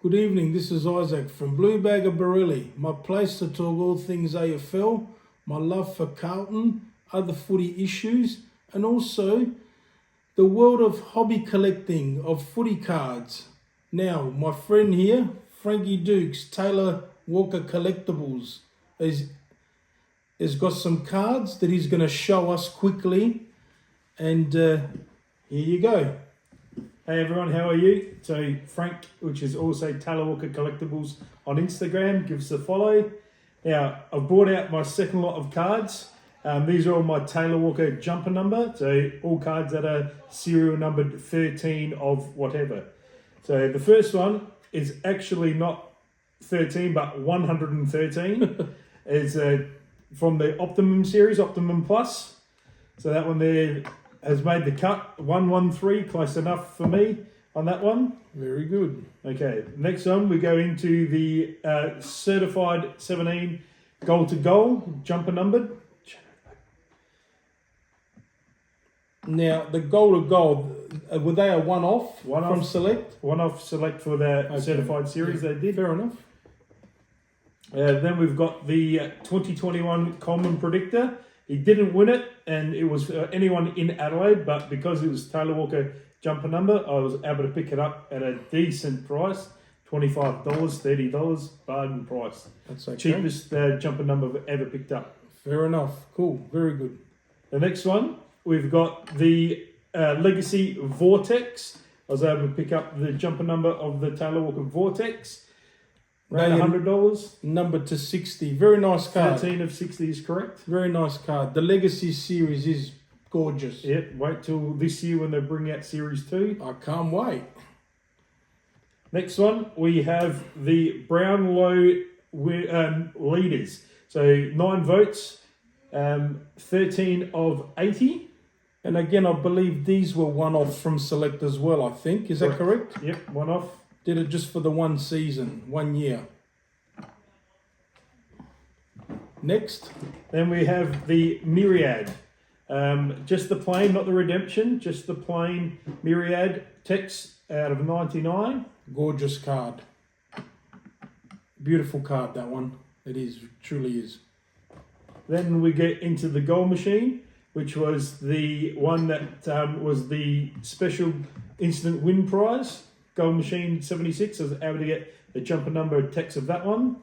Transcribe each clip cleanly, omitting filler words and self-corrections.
Good evening, this is Isaac from Blue Bag of Bareilly, my place to talk all things AFL, my love for Carlton, other footy issues, and also the world of hobby collecting of footy cards. Now, my friend here, Frankie Dukes, Taylor Walker Collectables, has got some cards that he's going to show us quickly, and here you go. Hey everyone, how are you? So Frank, which is also Taylor Walker Collectables on Instagram, give us a follow. Now, I've brought out my second lot of cards. These are all my Taylor Walker jumper number. So all cards that are serial numbered 13 of whatever. So the first one is actually not 13, but 113. It's from the Optimum series, Optimum Plus. So that one there has made the cut. 113, close enough for me on that one. Very good. Okay, next one we go into the certified 17 goal to goal jumper numbered. Now, the goal to goal, were they a one-off from Select? One-off Select for the certified series, yeah, they did. Fair enough. Then we've got the 2021 Coleman Predictor. He didn't win it, and it was anyone in Adelaide, but because it was Taylor Walker jumper number, I was able to pick it up at a decent price, $25, $30, bargain price. That's okay. Cheapest jumper number I've ever picked up. Fair enough. Cool. Very good. The next one, we've got the Legacy Vortex. I was able to pick up the jumper number of the Taylor Walker Vortex. Around $100. Number to 60. Very nice card. 13 of 60 is correct. Very nice card. The Legacy series is gorgeous. Yep, wait till this year when they bring out Series 2. I can't wait. Next one, we have the Brownlow leaders. So 9 votes, 13 of 80. And again, I believe these were one-off from Select as well, I think. Is that correct? Yep, one off. Did it just for the one season, 1 year. Next. Then we have the Myriad. Just the plain, not the redemption, just the plain Myriad Tex out of 99. Gorgeous card. Beautiful card, that one. It is, truly is. Then we get into the Goal Machine, which was the one that was the special instant win prize. Goal Machine 76. I was able to get the jumper number Tex of that one.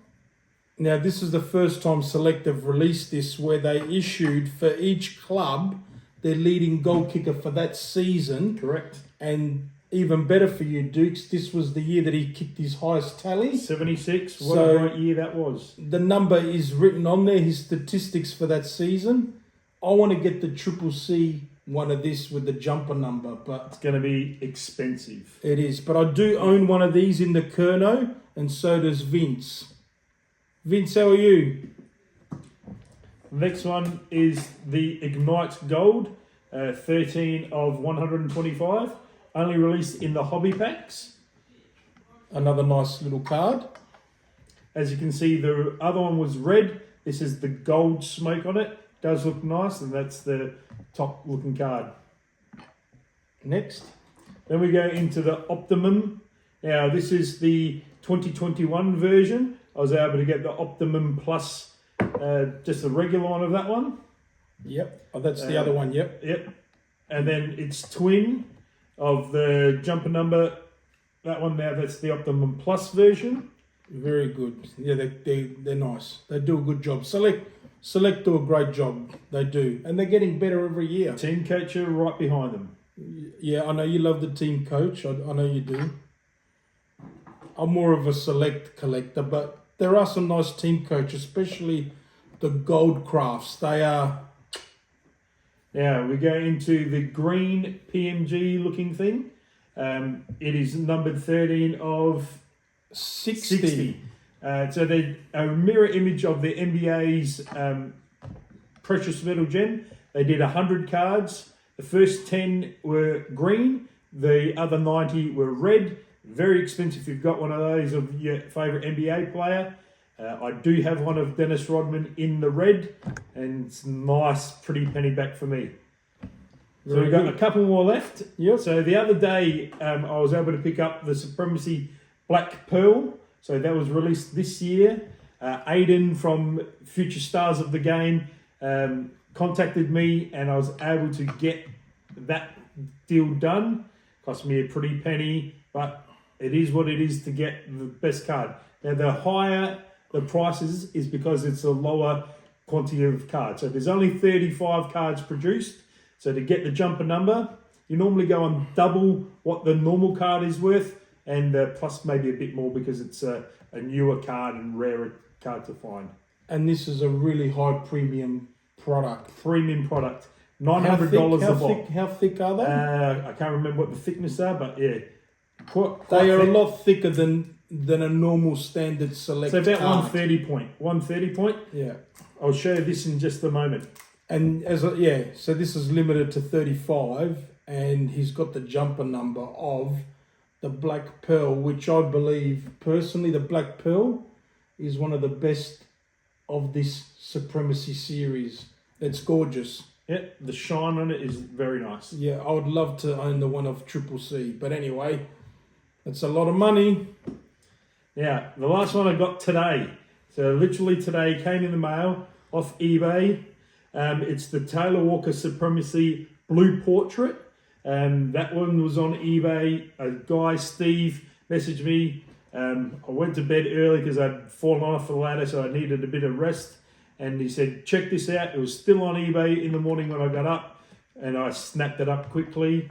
Now, this is the first time Select have released this, where they issued for each club their leading goal kicker for that season. Correct. And even better for you, Dukes, this was the year that he kicked his highest tally. 76. What a great year that was. The number is written on there, his statistics for that season. I want to get the Triple C one of this with the jumper number, but it's going to be expensive. It is, but I do own one of these in the Kerno, and so does Vince. Vince, how are you? Next one is the Ignite Gold, 13 of 125, only released in the hobby packs. Another nice little card. As you can see, the other one was red. This is the gold smoke on it. Does look nice, and that's the top looking card. Next. Then we go into the Optimum. Now, this is the 2021 version. I was able to get the Optimum Plus, just the regular one of that one. Yep. Oh, that's the other one, yep. Yep. And then it's twin of the jumper number. That one now, that's the Optimum Plus version. Very good. Yeah, they're nice. They do a good job. Select do a great job. They do. And they're getting better every year. Team coach are right behind them. Yeah, I know you love the team coach. I know you do. I'm more of a Select collector, but there are some nice team coaches, especially the Gold Crafts. They are... Now, we go into the green PMG looking thing. It is numbered 13 of 60. So they're a mirror image of the NBA's Precious Metal Gem. They did 100 cards. The first 10 were green. The other 90 were red. Very expensive if you've got one of those of your favourite NBA player. I do have one of Dennis Rodman in the red, and it's nice, pretty penny back for me. So we've got a couple more left. Yep. So the other day, I was able to pick up the Supremacy Black Pearl. So that was released this year. Aiden from Future Stars of the Game contacted me, and I was able to get that deal done. Cost me a pretty penny, but it is what it is to get the best card. Now, the higher the prices is because it's a lower quantity of cards. So there's only 35 cards produced. So to get the jumper number, you normally go on double what the normal card is worth, and plus maybe a bit more because it's a newer card and rarer card to find. And this is a really high premium product. Premium product. $900 a box. How thick are they? I can't remember what the thickness are, but yeah. Quite they are thick. A lot thicker than a normal standard select So about card. 130 point. 130 point. Yeah. I'll show you this in just a moment. And so this is limited to 35, and he's got the jumper number of the Black Pearl, which I believe, personally, the Black Pearl is one of the best of this Supremacy series. It's gorgeous. Yeah, the shine on it is very nice. Yeah, I would love to own the one of Triple C. But anyway, it's a lot of money. Now, the last one I got today. So literally today, came in the mail off eBay. It's the Taylor Walker Supremacy Blue Portrait. That one was on eBay. A guy, Steve, messaged me. I went to bed early because I'd fallen off the ladder, so I needed a bit of rest. And he said, check this out. It was still on eBay in the morning when I got up, and I snapped it up quickly.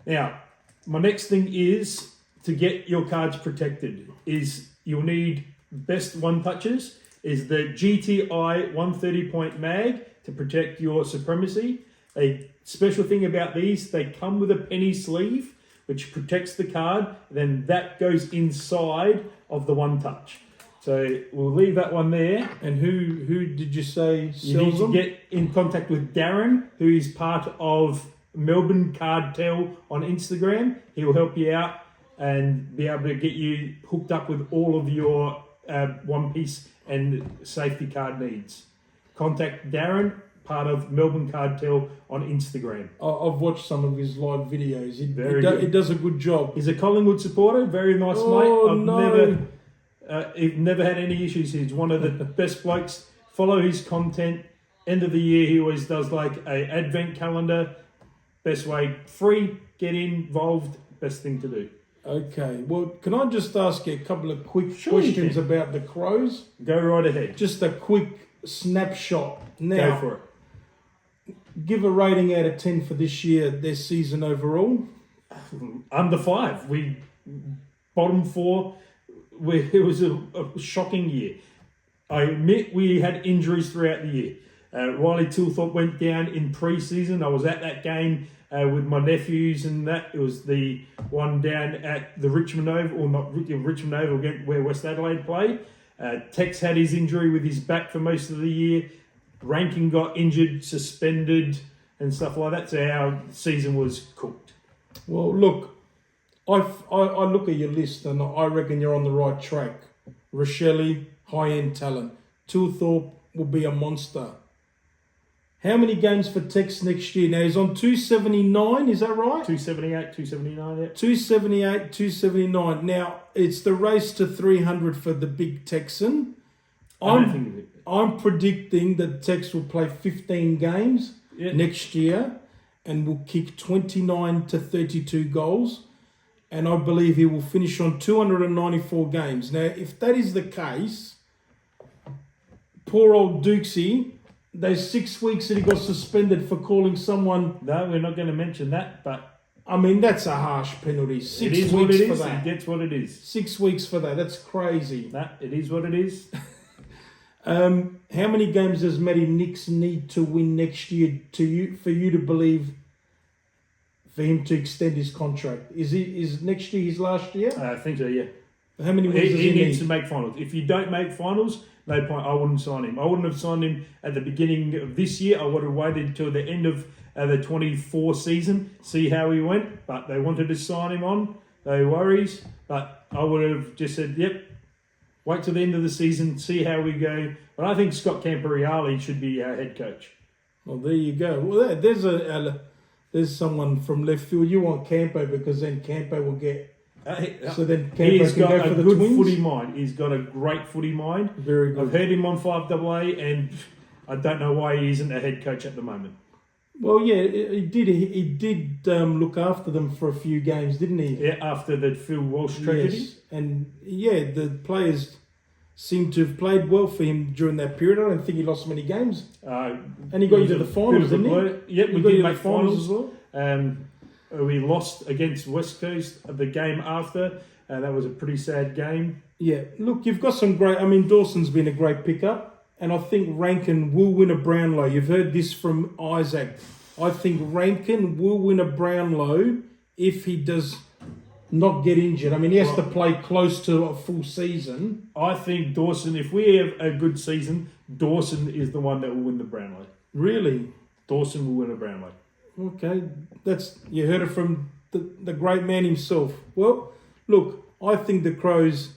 Now, my next thing is to get your cards protected. Is you'll need best one touches. Is the GTI 130 point mag to protect your Supremacy. A special thing about these, they come with a penny sleeve, which protects the card. Then that goes inside of the one touch. So we'll leave that one there. And who did you say sells You need to them? get in contact with Darren, who is part of Melbourne Cardtel on Instagram. He will help you out and be able to get you hooked up with all of your One Piece and safety card needs. Contact Darren, part of Melbourne Cardtel on Instagram. I've watched some of his live videos. He Very does a good job. He's a Collingwood supporter, very nice mate. I've never had any issues. He's one of the best blokes. Follow his content. End of the year, he always does like a advent calendar. Best way, free, get involved, best thing to do. Okay, well, can I just ask you a couple of quick questions about the Crows? Go right ahead. Just a quick snapshot. Now, Go for it. Give a rating out of 10 for this year, their season overall. Under 5. We bottom 4. It was a shocking year. I admit we had injuries throughout the year. Riley Tilthorpe went down in pre-season. I was at that game with my nephews and that. It was the one down at the Richmond Oval, or not Richmond Oval, where West Adelaide played. Tex had his injury with his back for most of the year. Rankin got injured, suspended, and stuff like that. So our season was cooked. Well, look, I look at your list and I reckon you're on the right track. Rochelle, high-end talent. Tilthorpe will be a monster. How many games for Tex next year? Now, he's on 279, is that right? 278, 279, yeah. 278, 279. Now, it's the race to 300 for the big Texan. I'm predicting that Tex will play 15 games next year and will kick 29 to 32 goals. And I believe he will finish on 294 games. Now, if that is the case, poor old Dukesy, those 6 weeks that he got suspended for calling someone... No, we're not going to mention that, but... I mean, that's a harsh penalty. 6 it is weeks what it for is. that. He gets what it is. 6 weeks for that. That's crazy. It is what it is. How many games does Matty Nix need to win next year for you to believe... for him to extend his contract? Is next year his last year? I think so, yeah. How many wins does he he needs need? to make finals. If you don't make finals, no point. I wouldn't sign him. I wouldn't have signed him at the beginning of this year. I would have waited till the end of the 24 season, see how he went. But they wanted to sign him on. No worries. But I would have just said, yep, wait till the end of the season, see how we go. But I think Scott Camporeale should be our head coach. Well, there you go. Well, there's someone from left field. You want Campo because then Campo will get So then He's Canberra can got go for a the good Twins. footy mind. He's got a great footy mind. Very good. I've heard him on 5AA, and I don't know why he isn't a head coach at the moment. Well, yeah, he did. He did look after them for a few games, didn't he? Yeah, after the Phil Walsh tragedy. Yes. And yeah, the players seem to have played well for him during that period. I don't think he lost many games. And he got you to the finals, didn't he? Yep, we did make finals as finals. well. We lost against West Coast the game after, and that was a pretty sad game. Yeah, look, you've got some great... I mean, Dawson's been a great pickup. And I think Rankin will win a Brownlow. You've heard this from Isaac. I think Rankin will win a Brownlow if he does not get injured. I mean, he has to play close to a full season. I think Dawson, if we have a good season, Dawson is the one that will win the Brownlow. Really? Dawson will win a Brownlow. Okay, you heard it from the great man himself. Well, look, I think the Crows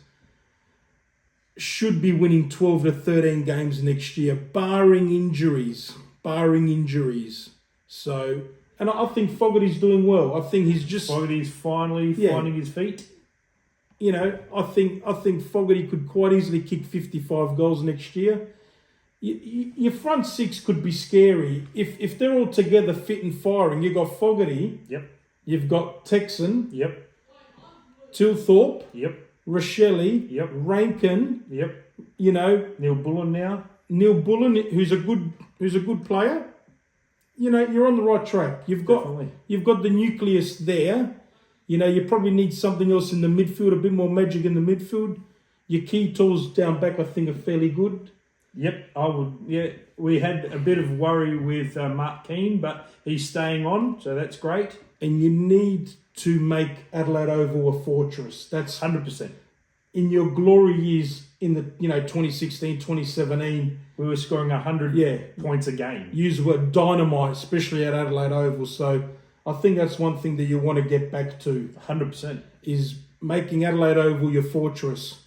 should be winning 12 to 13 games next year, barring injuries. So, and I think Fogarty's doing well. I think he's just... Fogarty's finally finding his feet. You know, I think Fogarty could quite easily kick 55 goals next year. Your front six could be scary. If they're all together fit and firing, you've got Fogarty. Yep. You've got Texan. Yep. Tilthorpe. Yep. Rochelle. Yep. Rankin. Yep. You know, Neil Bullen now. Neil Bullen, who's a good player. You know, you're on the right track. You've got the nucleus there. You know, you probably need something else in the midfield, a bit more magic in the midfield. Your key tools down back, I think, are fairly good. Yep, I would. Yeah, we had a bit of worry with Mark Keane, but he's staying on, so that's great. And you need to make Adelaide Oval a fortress. That's 100%. In your glory years in the 2016, 2017, we were scoring 100 points a game. Use the word dynamite, especially at Adelaide Oval. So I think that's one thing that you want to get back to. 100%. Is making Adelaide Oval your fortress.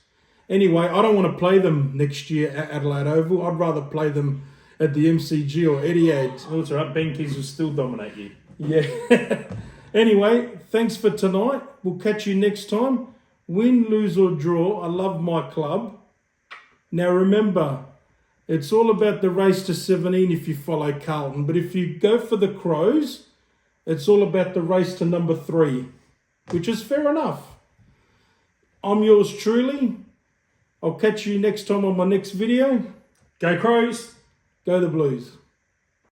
Anyway, I don't want to play them next year at Adelaide Oval. I'd rather play them at the MCG or Etihad. Well, it's all right. Ben Keys will still dominate you. Yeah. Anyway, thanks for tonight. We'll catch you next time. Win, lose or draw, I love my club. Now remember, it's all about the race to 17 if you follow Carlton. But if you go for the Crows, it's all about the race to number 3, which is fair enough. I'm yours truly. I'll catch you next time on my next video. Go Crows! Go the Blues.